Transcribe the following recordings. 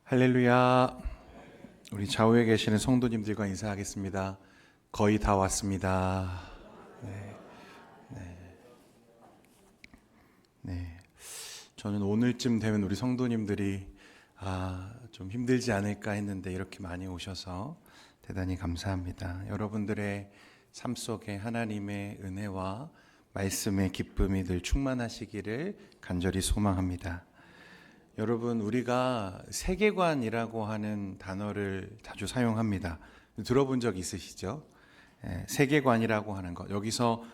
할렐루야. 우리 좌우에 계시는 성도님들과 인사하겠습니다. 거의 다 왔습니다. 네. 저는 오늘쯤 되면 우리 성도님들이 좀 힘들지 않을까 했는데 이렇게 많이 오셔서 대단히 감사합니다. 여러분들의 삶 속에 하나님의 은혜와 말씀의 기쁨이 늘 충만하시기를 간절히 소망합니다. 여러분, 우리가 세계관이라고 하는 단어를 자주 사용합니다. 들어본 적 있으시죠? 세계관이라고 하는 것, 여기서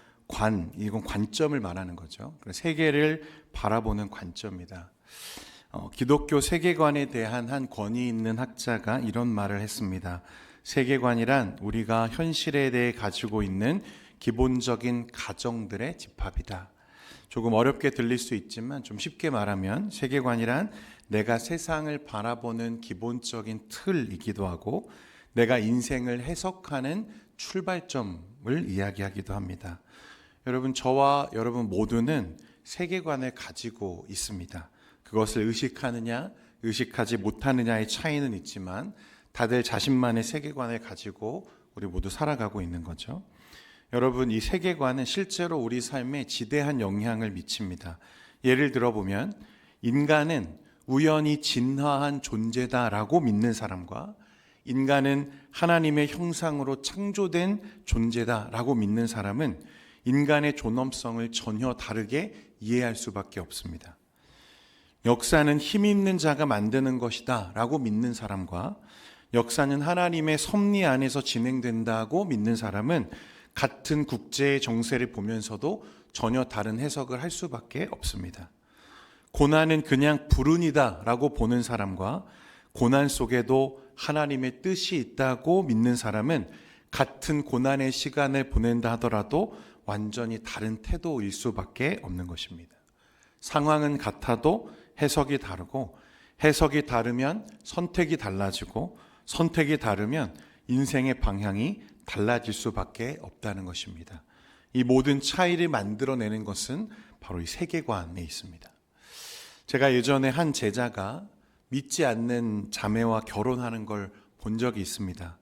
이건 관점을 말하는 거죠. 세계를 바라보는 관점이다. 기독교 세계관에 대한 한 권위 있는 학자가 이런 말을 했습니다. 세계관이란 우리가 현실에 대해 가지고 있는 기본적인 가정들의 집합이다. 조금 어렵게 들릴 수 있지만 좀 쉽게 말하면 세계관이란 내가 세상을 바라보는 기본적인 틀이기도 하고 내가 인생을 해석하는 출발점을 이야기하기도 합니다. 여러분, 저와 여러분 모두는 세계관을 가지고 있습니다. 그것을 의식하느냐 의식하지 못하느냐의 차이는 있지만 다들 자신만의 세계관을 가지고 우리 모두 살아가고 있는 거죠. 여러분, 이 세계관은 실제로 우리 삶에 지대한 영향을 미칩니다. 예를 들어보면 인간은 우연히 진화한 존재다라고 믿는 사람과 인간은 하나님의 형상으로 창조된 존재다라고 믿는 사람은 인간의 존엄성을 전혀 다르게 이해할 수밖에 없습니다. 역사는 힘 있는 자가 만드는 것이다 라고 믿는 사람과 역사는 하나님의 섭리 안에서 진행된다고 믿는 사람은 같은 국제의 정세를 보면서도 전혀 다른 해석을 할 수밖에 없습니다. 고난은 그냥 불운이다 라고 보는 사람과 고난 속에도 하나님의 뜻이 있다고 믿는 사람은 같은 고난의 시간을 보낸다 하더라도 완전히 다른 태도일 수밖에 없는 것입니다. 상황은 같아도 해석이 다르고 해석이 다르면 선택이 달라지고 선택이 다르면 인생의 방향이 달라질 수밖에 없다는 것입니다. 이 모든 차이를 만들어내는 것은 바로 이 세계관에 있습니다. 제가 예전에 한 제자가 믿지 않는 자매와 결혼하는 걸 본 적이 있습니다.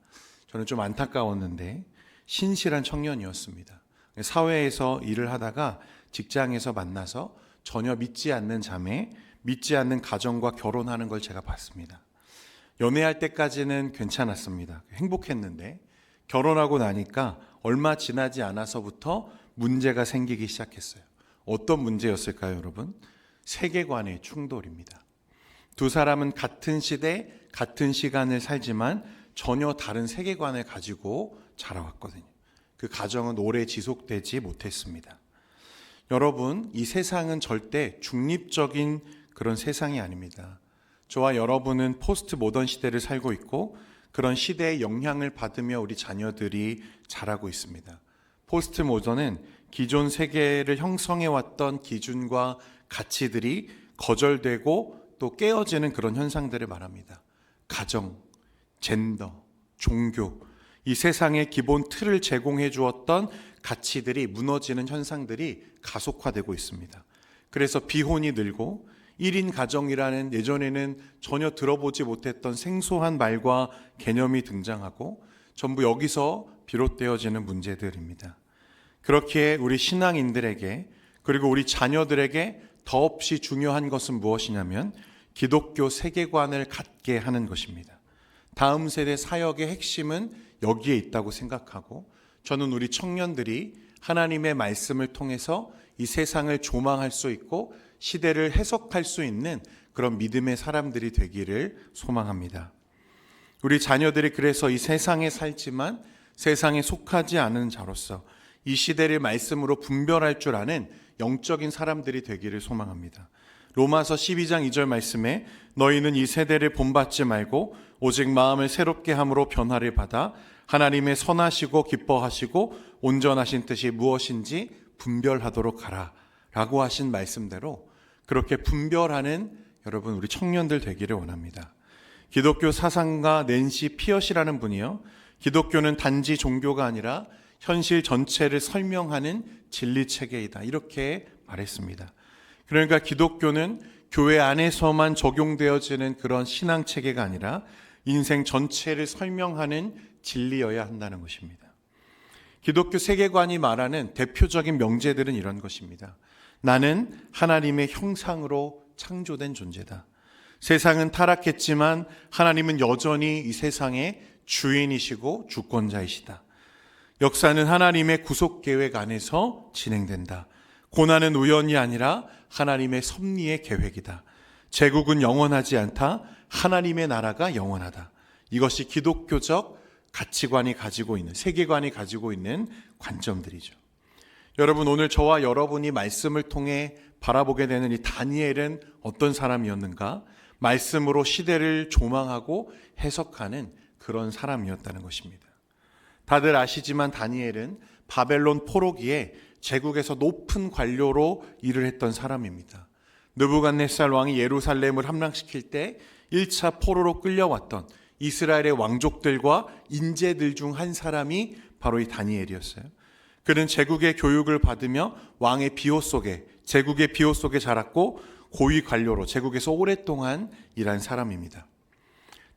저는 좀 안타까웠는데 신실한 청년이었습니다. 사회에서 일을 하다가 직장에서 만나서 전혀 믿지 않는 자매, 믿지 않는 가정과 결혼하는 걸 제가 봤습니다. 연애할 때까지는 괜찮았습니다. 행복했는데 결혼하고 나니까 얼마 지나지 않아서부터 문제가 생기기 시작했어요. 어떤 문제였을까요, 여러분? 세계관의 충돌입니다. 두 사람은 같은 시대, 같은 시간을 살지만 전혀 다른 세계관을 가지고 자라왔거든요. 그 가정은 오래 지속되지 못했습니다. 여러분, 이 세상은 절대 중립적인 그런 세상이 아닙니다. 저와 여러분은 포스트 모던 시대를 살고 있고 그런 시대의 영향을 받으며 우리 자녀들이 자라고 있습니다. 포스트 모던은 기존 세계를 형성해왔던 기준과 가치들이 거절되고 또 깨어지는 그런 현상들을 말합니다. 가정, 젠더, 종교, 이 세상의 기본 틀을 제공해 주었던 가치들이 무너지는 현상들이 가속화되고 있습니다. 그래서 비혼이 늘고 1인 가정이라는 예전에는 전혀 들어보지 못했던 생소한 말과 개념이 등장하고 전부 여기서 비롯되어지는 문제들입니다. 그렇기에 우리 신앙인들에게 그리고 우리 자녀들에게 더없이 중요한 것은 무엇이냐면 기독교 세계관을 갖게 하는 것입니다. 다음 세대 사역의 핵심은 여기에 있다고 생각하고 저는 우리 청년들이 하나님의 말씀을 통해서 이 세상을 조망할 수 있고 시대를 해석할 수 있는 그런 믿음의 사람들이 되기를 소망합니다. 우리 자녀들이 그래서 이 세상에 살지만 세상에 속하지 않은 자로서 이 시대를 말씀으로 분별할 줄 아는 영적인 사람들이 되기를 소망합니다. 로마서 12장 2절 말씀에 너희는 이 세대를 본받지 말고 오직 마음을 새롭게 함으로 변화를 받아 하나님의 선하시고 기뻐하시고 온전하신 뜻이 무엇인지 분별하도록 하라 라고 하신 말씀대로 그렇게 분별하는 여러분 우리 청년들 되기를 원합니다. 기독교 사상가 낸시 피엇이라는 분이요, 기독교는 단지 종교가 아니라 현실 전체를 설명하는 진리 체계이다 이렇게 말했습니다. 그러니까 기독교는 교회 안에서만 적용되어지는 그런 신앙 체계가 아니라 인생 전체를 설명하는 진리여야 한다는 것입니다. 기독교 세계관이 말하는 대표적인 명제들은 이런 것입니다. 나는 하나님의 형상으로 창조된 존재다. 세상은 타락했지만 하나님은 여전히 이 세상의 주인이시고 주권자이시다. 역사는 하나님의 구속 계획 안에서 진행된다. 고난은 우연이 아니라 하나님의 섭리의 계획이다. 제국은 영원하지 않다. 하나님의 나라가 영원하다. 이것이 기독교적 가치관이 가지고 있는, 세계관이 가지고 있는 관점들이죠. 여러분, 오늘 저와 여러분이 말씀을 통해 바라보게 되는 이 다니엘은 어떤 사람이었는가? 말씀으로 시대를 조망하고 해석하는 그런 사람이었다는 것입니다. 다들 아시지만 다니엘은 바벨론 포로기에 제국에서 높은 관료로 일을 했던 사람입니다. 느부갓네살 왕이 예루살렘을 함락시킬 때 1차 포로로 끌려왔던 이스라엘의 왕족들과 인재들 중 한 사람이 바로 이 다니엘이었어요. 그는 제국의 교육을 받으며 왕의 비호 속에, 제국의 비호 속에 자랐고 고위 관료로 제국에서 오랫동안 일한 사람입니다.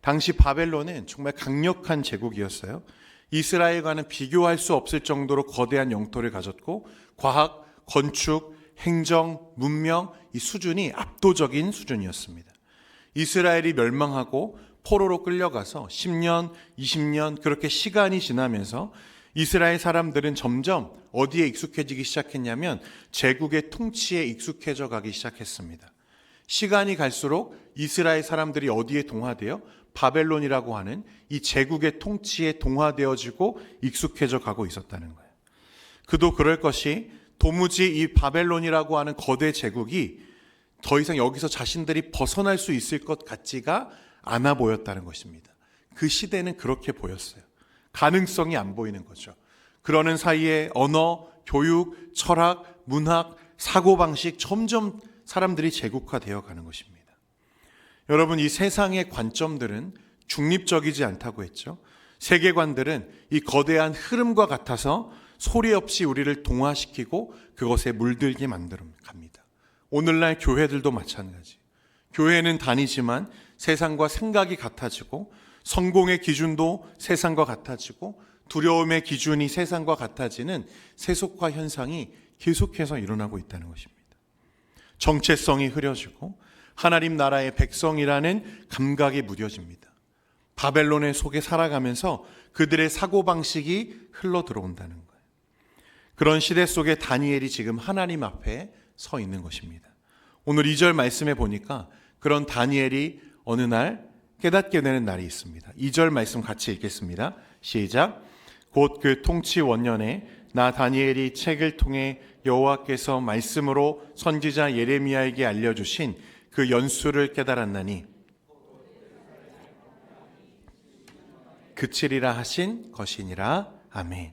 당시 바벨론은 정말 강력한 제국이었어요. 이스라엘과는 비교할 수 없을 정도로 거대한 영토를 가졌고 과학, 건축, 행정, 문명 이 수준이 압도적인 수준이었습니다. 이스라엘이 멸망하고 포로로 끌려가서 10년, 20년 그렇게 시간이 지나면서 이스라엘 사람들은 점점 어디에 익숙해지기 시작했냐면 제국의 통치에 익숙해져 가기 시작했습니다. 시간이 갈수록 이스라엘 사람들이 어디에 동화되어 바벨론이라고 하는 이 제국의 통치에 동화되어지고 익숙해져 가고 있었다는 거예요. 그도 그럴 것이 도무지 이 바벨론이라고 하는 거대 제국이 더 이상 여기서 자신들이 벗어날 수 있을 것 같지가 않아 보였다는 것입니다. 그 시대는 그렇게 보였어요. 가능성이 안 보이는 거죠. 그러는 사이에 언어, 교육, 철학, 문학, 사고방식 점점 사람들이 제국화되어 가는 것입니다. 여러분, 이 세상의 관점들은 중립적이지 않다고 했죠. 세계관들은 이 거대한 흐름과 같아서 소리 없이 우리를 동화시키고 그것에 물들게 만들어 갑니다. 오늘날 교회들도 마찬가지. 교회는 다니지만 세상과 생각이 같아지고 성공의 기준도 세상과 같아지고 두려움의 기준이 세상과 같아지는 세속화 현상이 계속해서 일어나고 있다는 것입니다. 정체성이 흐려지고 하나님 나라의 백성이라는 감각이 무뎌집니다. 바벨론의 속에 살아가면서 그들의 사고방식이 흘러 들어온다는 거예요. 그런 시대 속에 다니엘이 지금 하나님 앞에 서 있는 것입니다. 오늘 2절 말씀에 보니까 그런 다니엘이 어느 날 깨닫게 되는 날이 있습니다. 2절 말씀 같이 읽겠습니다. 시작. 곧 그 통치 원년에 나 다니엘이 책을 통해 여호와께서 말씀으로 선지자 예레미야에게 알려주신 그 연수를 깨달았나니 그치리라 하신 것이니라. 아멘.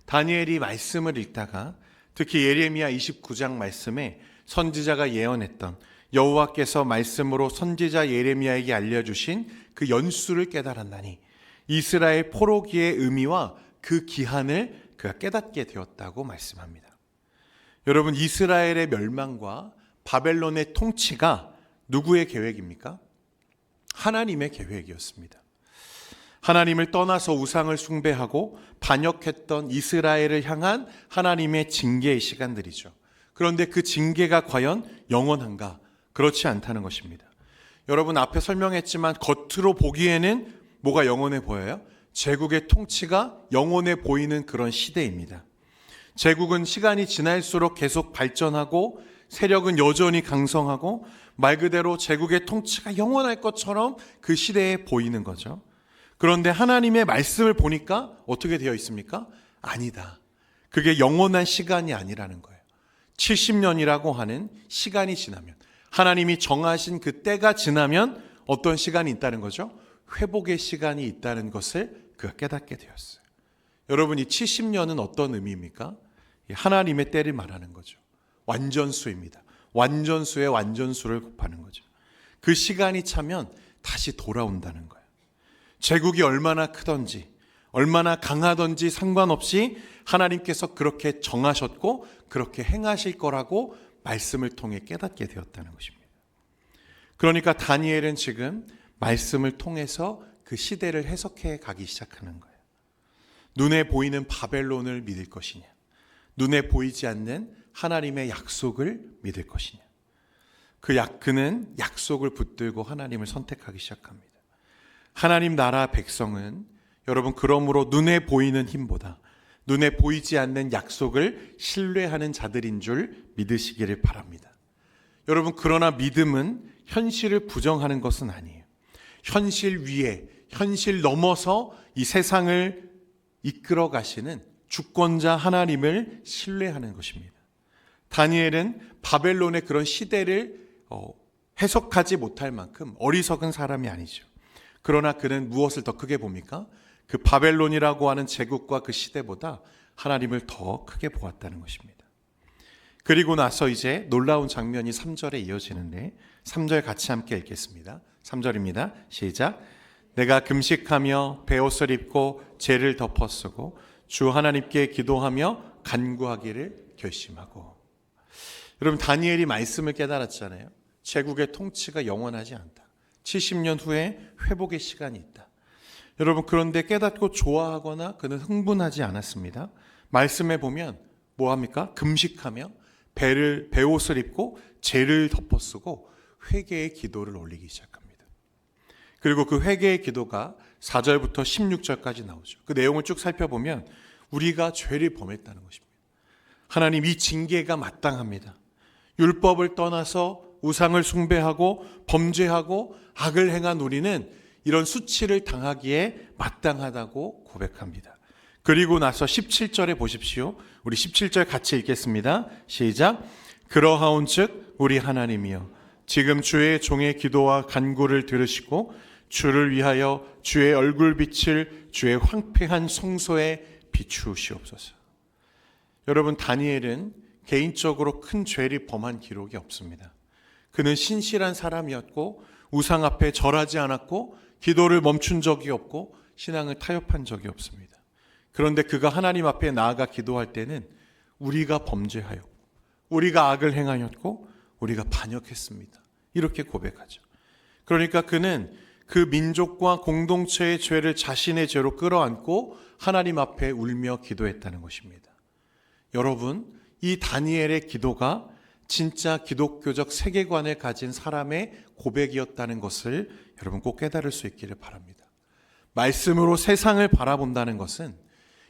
다니엘이 말씀을 읽다가 특히 예레미야 29장 말씀에 선지자가 예언했던 여호와께서 말씀으로 선지자 예레미야에게 알려주신 그 연수를 깨달았나니 이스라엘 포로기의 의미와 그 기한을 그가 깨닫게 되었다고 말씀합니다. 여러분, 이스라엘의 멸망과 바벨론의 통치가 누구의 계획입니까? 하나님의 계획이었습니다. 하나님을 떠나서 우상을 숭배하고 반역했던 이스라엘을 향한 하나님의 징계의 시간들이죠. 그런데 그 징계가 과연 영원한가? 그렇지 않다는 것입니다. 여러분, 앞에 설명했지만 겉으로 보기에는 뭐가 영원해 보여요? 제국의 통치가 영원해 보이는 그런 시대입니다. 제국은 시간이 지날수록 계속 발전하고 세력은 여전히 강성하고 말 그대로 제국의 통치가 영원할 것처럼 그 시대에 보이는 거죠. 그런데 하나님의 말씀을 보니까 어떻게 되어 있습니까? 아니다. 그게 영원한 시간이 아니라는 거예요. 70년이라고 하는 시간이 지나면, 하나님이 정하신 그 때가 지나면 어떤 시간이 있다는 거죠? 회복의 시간이 있다는 것을 그가 깨닫게 되었어요. 여러분, 이 70년은 어떤 의미입니까? 하나님의 때를 말하는 거죠. 완전수입니다. 완전수의 완전수를 곱하는 거죠. 그 시간이 차면 다시 돌아온다는 거예요. 제국이 얼마나 크든지 얼마나 강하든지 상관없이 하나님께서 그렇게 정하셨고 그렇게 행하실 거라고 말씀을 통해 깨닫게 되었다는 것입니다. 그러니까 다니엘은 지금 말씀을 통해서 그 시대를 해석해 가기 시작하는 거예요. 눈에 보이는 바벨론을 믿을 것이냐, 눈에 보이지 않는 하나님의 약속을 믿을 것이냐. 그는 약속을 붙들고 하나님을 선택하기 시작합니다. 하나님 나라 백성은 여러분 그러므로 눈에 보이는 힘보다 눈에 보이지 않는 약속을 신뢰하는 자들인 줄 믿으시기를 바랍니다. 여러분 그러나 믿음은 현실을 부정하는 것은 아니에요. 현실 위에, 현실 넘어서 이 세상을 이끌어 가시는 주권자 하나님을 신뢰하는 것입니다. 다니엘은 바벨론의 그런 시대를 해석하지 못할 만큼 어리석은 사람이 아니죠. 그러나 그는 무엇을 더 크게 봅니까? 그 바벨론이라고 하는 제국과 그 시대보다 하나님을 더 크게 보았다는 것입니다. 그리고 나서 이제 놀라운 장면이 3절에 이어지는데 3절 같이 함께 읽겠습니다. 3절입니다. 시작. 내가 금식하며 베옷을 입고 죄를 덮어 쓰고 주 하나님께 기도하며 간구하기를 결심하고. 여러분 다니엘이 말씀을 깨달았잖아요. 제국의 통치가 영원하지 않다. 70년 후에 회복의 시간이 있다. 여러분 그런데 깨닫고 좋아하거나 그는 흥분하지 않았습니다. 말씀에 보면 뭐합니까? 금식하며 베옷을 입고 죄를 덮어쓰고 회개의 기도를 올리기 시작합니다. 그리고 그 회개의 기도가 4절부터 16절까지 나오죠. 그 내용을 쭉 살펴보면 우리가 죄를 범했다는 것입니다. 하나님 이 징계가 마땅합니다. 율법을 떠나서 우상을 숭배하고 범죄하고 악을 행한 우리는 이런 수치를 당하기에 마땅하다고 고백합니다. 그리고 나서 17절에 보십시오. 우리 17절 같이 읽겠습니다. 시작. 그러하온즉 우리 하나님이여 지금 주의 종의 기도와 간구를 들으시고 주를 위하여 주의 얼굴빛을 주의 황폐한 성소에 비추시옵소서. 여러분 다니엘은 개인적으로 큰 죄를 범한 기록이 없습니다. 그는 신실한 사람이었고 우상 앞에 절하지 않았고 기도를 멈춘 적이 없고 신앙을 타협한 적이 없습니다. 그런데 그가 하나님 앞에 나아가 기도할 때는 우리가 범죄하였고 우리가 악을 행하였고 우리가 반역했습니다. 이렇게 고백하죠. 그러니까 그는 그 민족과 공동체의 죄를 자신의 죄로 끌어안고 하나님 앞에 울며 기도했다는 것입니다. 여러분 이 다니엘의 기도가 진짜 기독교적 세계관을 가진 사람의 고백이었다는 것을 여러분 꼭 깨달을 수 있기를 바랍니다. 말씀으로 세상을 바라본다는 것은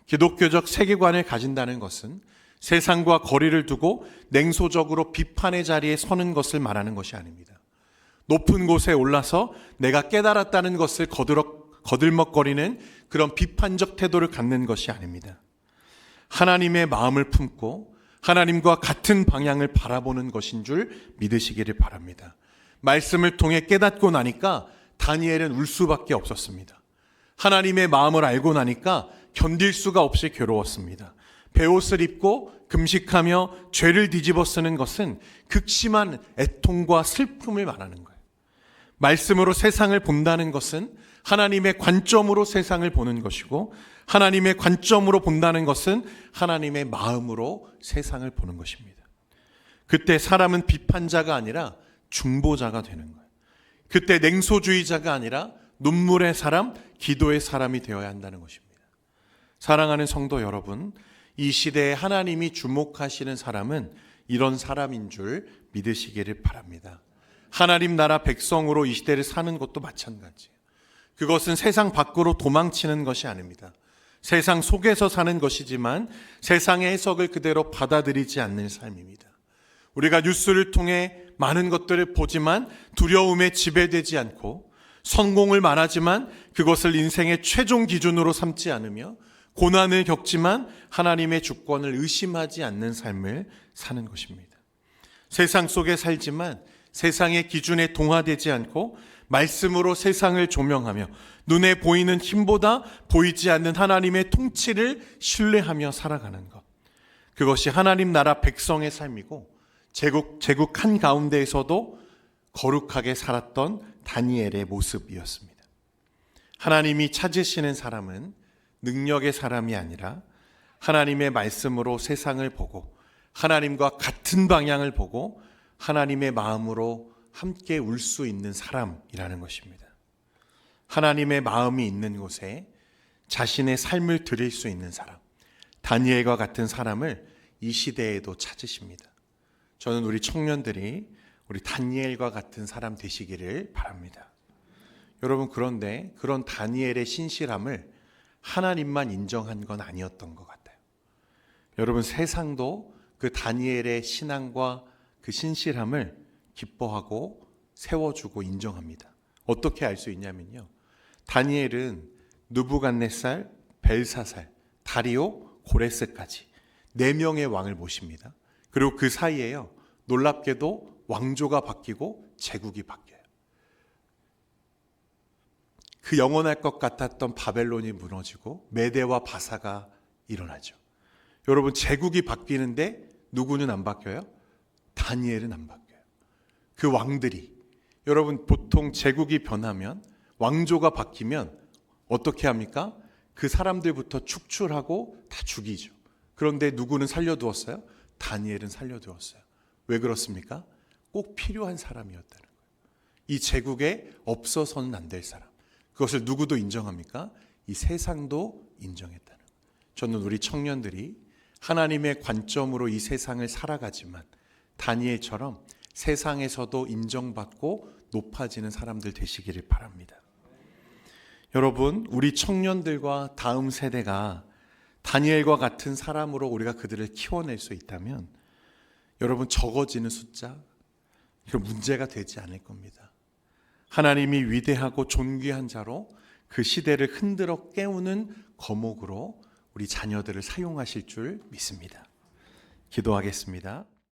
기독교적 세계관을 가진다는 것은 세상과 거리를 두고 냉소적으로 비판의 자리에 서는 것을 말하는 것이 아닙니다. 높은 곳에 올라서 내가 깨달았다는 것을 거들먹거리는 그런 비판적 태도를 갖는 것이 아닙니다. 하나님의 마음을 품고 하나님과 같은 방향을 바라보는 것인 줄 믿으시기를 바랍니다. 말씀을 통해 깨닫고 나니까 다니엘은 울 수밖에 없었습니다. 하나님의 마음을 알고 나니까 견딜 수가 없이 괴로웠습니다. 베옷을 입고 금식하며 죄를 뒤집어 쓰는 것은 극심한 애통과 슬픔을 말하는 거예요. 말씀으로 세상을 본다는 것은 하나님의 관점으로 세상을 보는 것이고 하나님의 관점으로 본다는 것은 하나님의 마음으로 세상을 보는 것입니다. 그때 사람은 비판자가 아니라 중보자가 되는 거예요. 그때 냉소주의자가 아니라 눈물의 사람, 기도의 사람이 되어야 한다는 것입니다. 사랑하는 성도 여러분, 이 시대에 하나님이 주목하시는 사람은 이런 사람인 줄 믿으시기를 바랍니다. 하나님 나라 백성으로 이 시대를 사는 것도 마찬가지예요. 그것은 세상 밖으로 도망치는 것이 아닙니다. 세상 속에서 사는 것이지만 세상의 해석을 그대로 받아들이지 않는 삶입니다. 우리가 뉴스를 통해 많은 것들을 보지만 두려움에 지배되지 않고 성공을 말하지만 그것을 인생의 최종 기준으로 삼지 않으며 고난을 겪지만 하나님의 주권을 의심하지 않는 삶을 사는 것입니다. 세상 속에 살지만 세상의 기준에 동화되지 않고 말씀으로 세상을 조명하며 눈에 보이는 힘보다 보이지 않는 하나님의 통치를 신뢰하며 살아가는 것. 그것이 하나님 나라 백성의 삶이고 제국 한가운데에서도 거룩하게 살았던 다니엘의 모습이었습니다. 하나님이 찾으시는 사람은 능력의 사람이 아니라 하나님의 말씀으로 세상을 보고 하나님과 같은 방향을 보고 하나님의 마음으로 함께 울 수 있는 사람이라는 것입니다. 하나님의 마음이 있는 곳에 자신의 삶을 드릴 수 있는 사람, 다니엘과 같은 사람을 이 시대에도 찾으십니다. 저는 우리 청년들이 우리 다니엘과 같은 사람 되시기를 바랍니다. 여러분, 그런데 그런 다니엘의 신실함을 하나님만 인정한 건 아니었던 것 같아요. 여러분, 세상도 그 다니엘의 신앙과 그 신실함을 기뻐하고 세워주고 인정합니다. 어떻게 알 수 있냐면요, 다니엘은 느부갓네살, 벨사살, 다리오, 고레스까지 4명의 왕을 모십니다. 그리고 그 사이에요, 놀랍게도 왕조가 바뀌고 제국이 바뀌어요. 그 영원할 것 같았던 바벨론이 무너지고 메대와 바사가 일어나죠. 여러분, 제국이 바뀌는데 누구는 안 바뀌어요? 다니엘은 안 바뀌어요. 그 왕들이, 여러분, 보통 제국이 변하면, 왕조가 바뀌면 어떻게 합니까? 그 사람들부터 축출하고 다 죽이죠. 그런데 누구는 살려두었어요? 다니엘은 살려두었어요. 왜 그렇습니까? 꼭 필요한 사람이었다는 거예요. 이 제국에 없어서는 안 될 사람. 그것을 누구도 인정합니까? 이 세상도 인정했다는 거예요. 저는 우리 청년들이 하나님의 관점으로 이 세상을 살아가지만 다니엘처럼 세상에서도 인정받고 높아지는 사람들 되시기를 바랍니다. 여러분, 우리 청년들과 다음 세대가 다니엘과 같은 사람으로 우리가 그들을 키워낼 수 있다면 여러분, 적어지는 숫자, 그 문제가 되지 않을 겁니다. 하나님이 위대하고 존귀한 자로 그 시대를 흔들어 깨우는 거목으로 우리 자녀들을 사용하실 줄 믿습니다. 기도하겠습니다.